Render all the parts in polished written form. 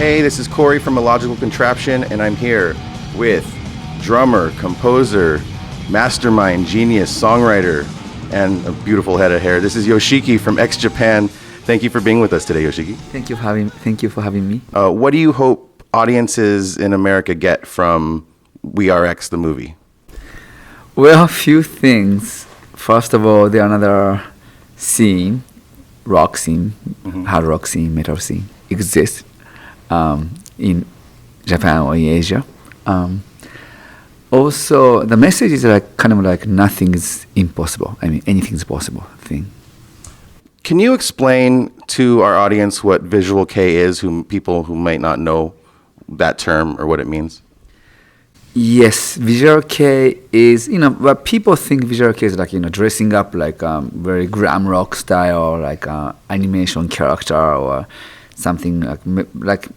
Hey, this is Corey from Illogical Contraption, and I'm here with drummer, composer, mastermind, genius, songwriter, and a beautiful head of hair. This is Yoshiki from Japan. Thank you for being with us today, Yoshiki. Thank you for having me. What do you hope audiences in America get from We Are X, the movie? Well, a few things. First of all, there another scene, rock scene, hard rock scene, metal scene exists in Japan or in Asia. Also, the message is like kind of like nothing is impossible. I mean, anything is possible thing. Can you explain to our audience what Visualkei is, people who might not know that term or what it means? Yes, Visualkei is, what people think Visualkei is like, dressing up like very glam rock style, like animation character or something like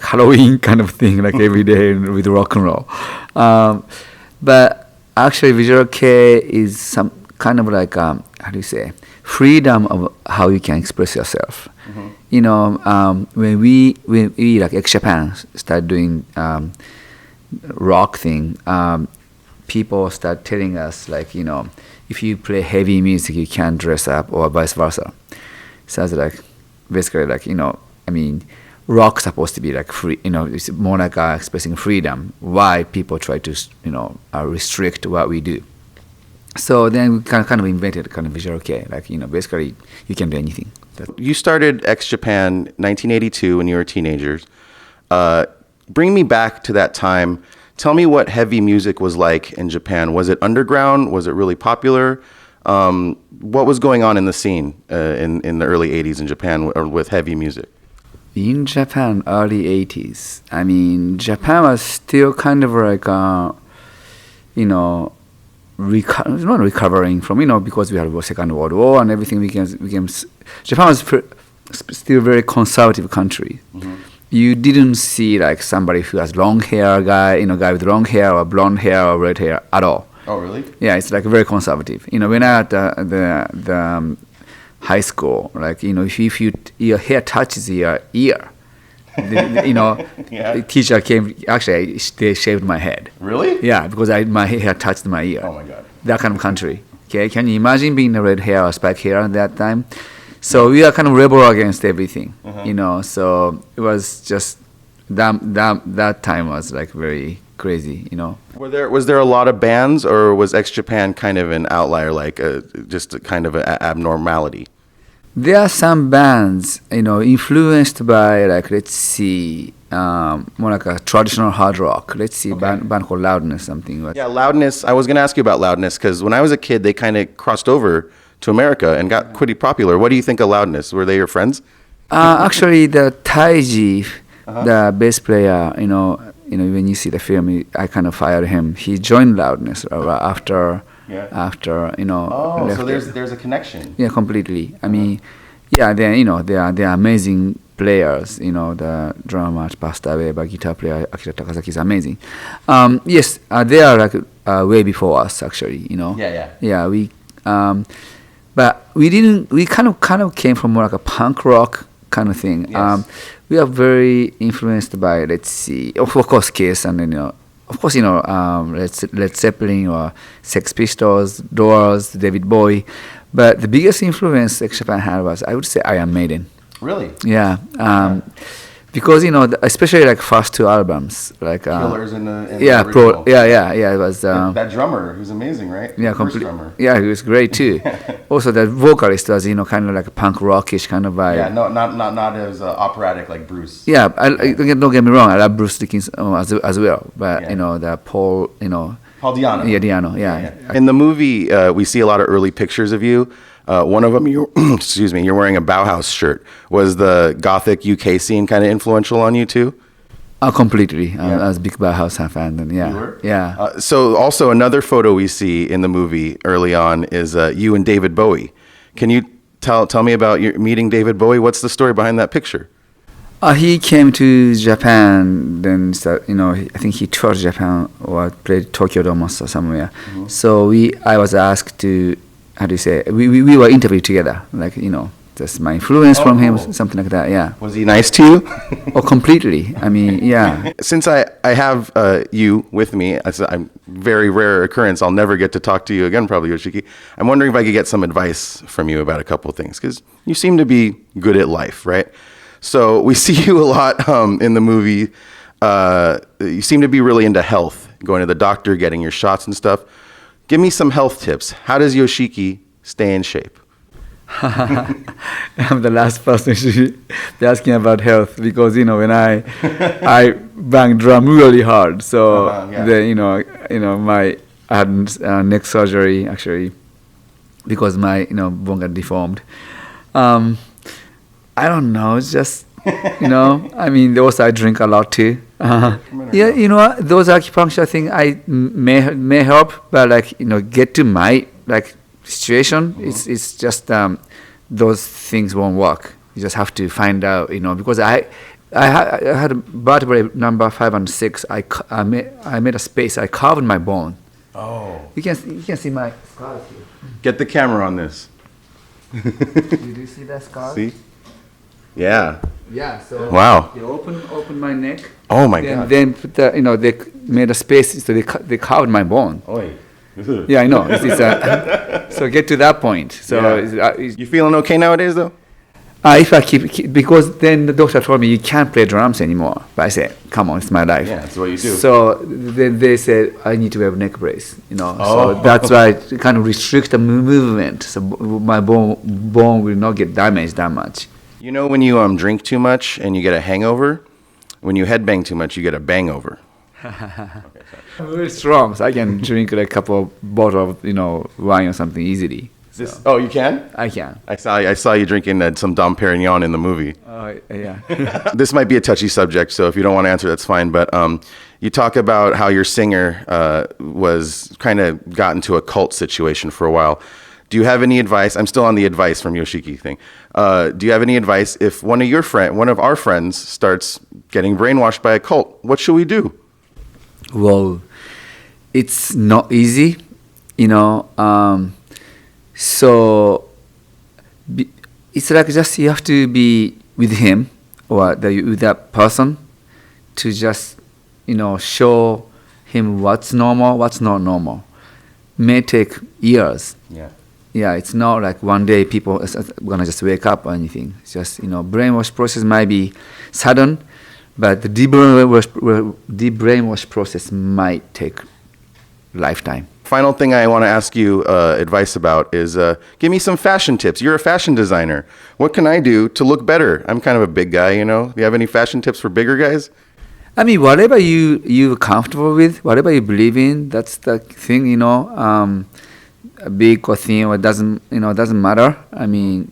Halloween kind of thing, like every day with rock and roll. But actually Visualkei is some kind of like, how do you say, freedom of how you can express yourself. When we like Japan start doing rock thing, people start telling us like, if you play heavy music, you can't dress up or vice versa. So it's like, basically like, rock supposed to be like free, it's more like expressing freedom. Why people try to, restrict what we do. So then we kind of invented kind of Visualkei, like, basically you can do anything. You started Japan 1982 when you were teenagers. Bring me back to that time. Tell me what heavy music was like in Japan. Was it underground? Was it really popular? What was going on in the scene in the early 80s in Japan with heavy music? In Japan, early 80s, Japan was still kind of like, not recovering from, because we had the Second World War and everything Japan was still a very conservative country. Mm-hmm. You didn't see like somebody who has long hair guy with long hair or blonde hair or red hair at all. Oh, really? Yeah, it's like very conservative. When I at the high school, like, if your hair touches your ear, the teacher came, actually, they shaved my head. Really? Yeah, because my hair touched my ear. Oh, my God. That kind of country. Okay, can you imagine being a red hair or spike hair at that time? So we are kind of rebel against everything, so it was just, that time was like very crazy, Was there a lot of bands, or was Japan kind of an outlier, like just a kind of an abnormality? There are some bands, influenced by, like, let's see, more like a traditional hard rock. Let's see, band called Loudness, something. Yeah, Loudness. I was going to ask you about Loudness, because when I was a kid, they kind of crossed over to America and got pretty popular. What do you think of Loudness? Were they your friends? Actually, the Taiji, the bass player, when you see the film, I kind of fired him. He joined Loudness after. Oh, so there's a connection. Yeah, completely. They're amazing players. The drummer passed away, but guitar player Akira Takazaki is amazing. Yes, they are like way before us, actually. Yeah. We, but we didn't. We kind of came from more like a punk rock kind of thing. Yes. We are very influenced by, let's see, of course, Kiss, and then of course, Led Zeppelin or Sex Pistols, Doors, David Bowie. But the biggest influence Japan had was, I would say, Iron Maiden. Really? Yeah. Because, especially like first two albums. Like, Killers in the original. It was... that drummer, who's amazing, right? Yeah, drummer. Yeah, he was great too. Also, the vocalist was, kind of like a punk rockish kind of vibe. Yeah, not as operatic like Bruce. Yeah, don't get me wrong, I love Bruce Dickinson as well. But, the Paul, Paul Di'Anno. Yeah, Di'Anno, yeah. In the movie, we see a lot of early pictures of you. One of them, you're wearing a Bauhaus shirt. Was the Gothic UK scene kind of influential on you too? Completely. I was a big Bauhaus fan. And yeah. You were? Yeah. So also another photo we see in the movie early on is you and David Bowie. Can you tell me about your meeting David Bowie? What's the story behind that picture? He came to Japan, then I think he toured Japan or played Tokyo Dome or somewhere. Mm-hmm. So I was asked to, how do you say, we were interviewed together, like, That's my influence from him, something like that. Yeah. Was he nice to you? Oh, completely. I mean, yeah. Since I have you with me, I'm very rare occurrence. I'll never get to talk to you again, probably, Yoshiki. I'm wondering if I could get some advice from you about a couple of things, because you seem to be good at life, right? So we see you a lot in the movie. You seem to be really into health, going to the doctor, getting your shots and stuff. Give me some health tips. How does Yoshiki stay in shape? I'm the last person who should be asking about health because when I bang drum really hard, so I had neck surgery actually because my bone got deformed. I don't know, it's just I mean also I drink a lot too. Those acupuncture thing I may help, but get to my situation, it's just those things won't work. You just have to find out, because I had vertebrae number 5 and 6. I made a space. I carved my bone. Oh. You can see my scars here. Get the camera on this. Do you see that scar? See? Yeah. Yeah. So wow. You open my neck. Oh my God. Then put the, they made a space, so they carved my bone. Oy. Yeah, I know. So get to that point. So you feeling okay nowadays, though? If I keep, because then the doctor told me you can't play drums anymore. But I said, come on, it's my life. Yeah, that's what you do. So then they said I need to have neck brace. So that's why I kind of restrict the movement, so my bone will not get damaged that much. When you drink too much and you get a hangover, when you headbang too much, you get a bangover. I'm very strong, so I can drink a couple of bottles of wine or something easily. Oh, you can? I can. I saw you drinking some Dom Perignon in the movie. Oh, yeah. This might be a touchy subject, so if you don't want to answer, that's fine. But you talk about how your singer was kind of got into a cult situation for a while. Do you have any advice? I'm still on the advice from Yoshiki thing. Do you have any advice if one of our friends starts getting brainwashed by a cult? What should we do? Well, it's not easy, so it's just you have to be with him or with that person to just, show him what's normal, what's not normal. May take years. Yeah. Yeah, it's not like one day people are gonna just wake up or anything. It's just, brainwash process might be sudden, but the deep brainwash process might take lifetime. Final thing I want to ask you advice about is give me some fashion tips. You're a fashion designer. What can I do to look better? I'm kind of a big guy, Do you have any fashion tips for bigger guys? I mean, whatever you're comfortable with, whatever you believe in, that's the thing, a big or thin, or doesn't matter. I mean,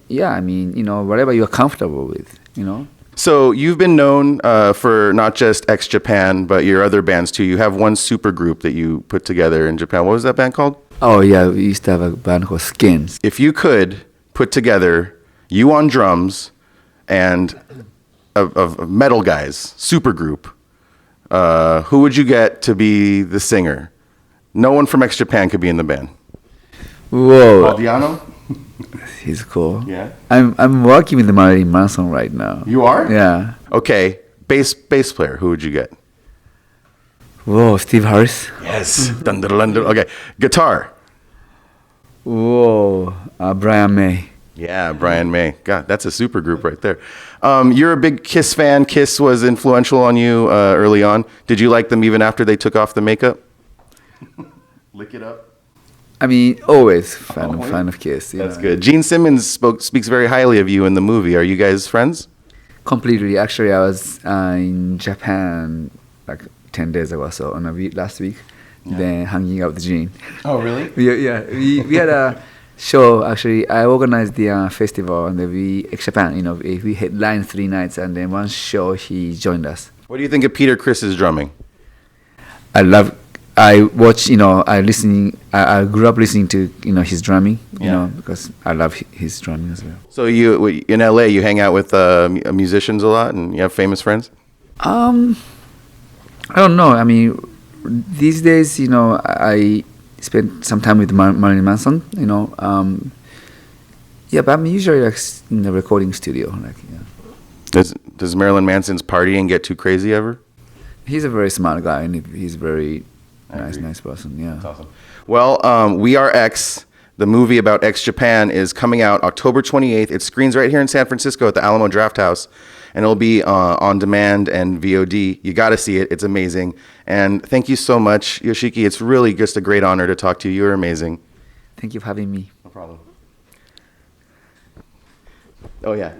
whatever you're comfortable with, So you've been known for not just X Japan, but your other bands too. You have one supergroup that you put together in Japan. What was that band called? Oh yeah, we used to have a band called Skins. If you could put together you on drums and of metal guys, supergroup, who would you get to be the singer? No one from X Japan could be in the band. Whoa. Aldiano? He's cool. Yeah. I'm working with Marilyn Manson right now. You are? Yeah. Okay. Bass player, who would you get? Whoa, Steve Harris. Yes. Dun, dun, dun, dun. Okay. Guitar. Whoa, Brian May. Yeah, Brian May. God, that's a super group right there. You're a big Kiss fan. Kiss was influential on you early on. Did you like them even after they took off the makeup? Lick it up. I mean, always fan of Kiss. That's good. Gene Simmons speaks very highly of you in the movie. Are you guys friends? Completely. Actually, I was in Japan like 10 days ago, so last week, then hanging out with Gene. Oh, really? We had a show. Actually, I organized the festival, and X Japan. We headlined 3 nights, and then one show he joined us. What do you think of Peter Criss's drumming? I watch, I grew up listening to, his drumming, because I love his drumming as well. So you in LA, you hang out with musicians a lot, and you have famous friends? I don't know. I mean, these days, I spend some time with Marilyn Manson, Yeah, but I'm usually like in the recording studio. Like, yeah. Does Marilyn Manson's partying get too crazy ever? He's a very smart guy, and he's very I agree. nice person. Yeah. That's awesome. Well, We Are X, the movie about X Japan, is coming out October 28th. It screens right here in San Francisco at the Alamo Drafthouse, and it'll be on demand and VOD. You got to see it. It's amazing. And thank you so much, Yoshiki. It's really just a great honor to talk to you. You're amazing. Thank you for having me. No problem. Oh, yeah.